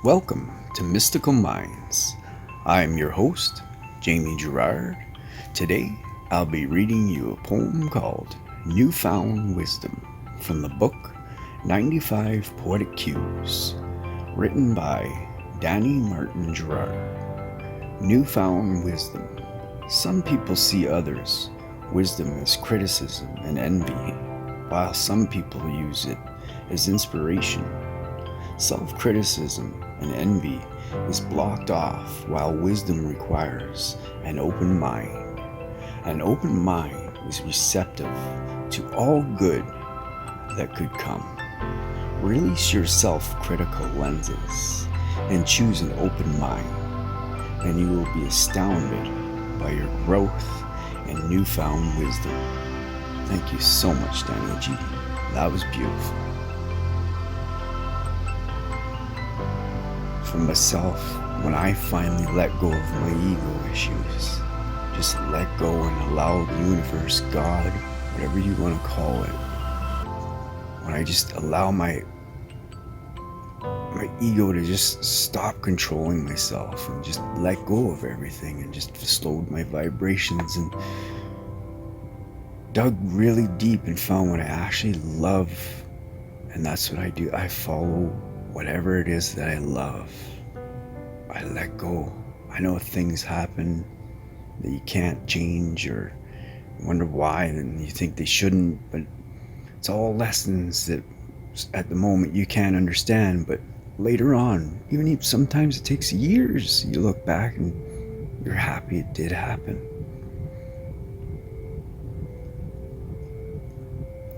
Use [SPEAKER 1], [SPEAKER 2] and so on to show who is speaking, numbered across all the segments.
[SPEAKER 1] Welcome to Mystical Minds. I'm your host, Jamie Girard. Today, I'll be reading you a poem called Newfound Wisdom from the book 95 Poetic Cues, written by Danny Martin Girard. Newfound wisdom. Some people see others' wisdom as criticism and envy, while some people use it as inspiration. Self-criticism and envy is blocked off, while wisdom requires an open mind. An open mind is receptive to all good that could come. Release your self-critical lenses and choose an open mind, and you will be astounded by your growth and newfound wisdom. Thank you so much, Danny G. That was beautiful. For myself, when I finally let go of my ego issues, just let go and allow the universe, God, whatever you want to call it, when I just allow my ego to just stop controlling myself and just let go of everything and just slowed my vibrations and dug really deep and found what I actually love, and that's what I do. I follow whatever it is that I love. I let go. I know things happen that you can't change or wonder why, and you think they shouldn't, but it's all lessons that at the moment you can't understand, but later on, even if sometimes it takes years, you look back and you're happy it did happen.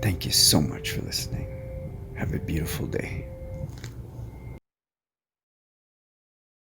[SPEAKER 1] Thank you so much for listening. Have a beautiful day.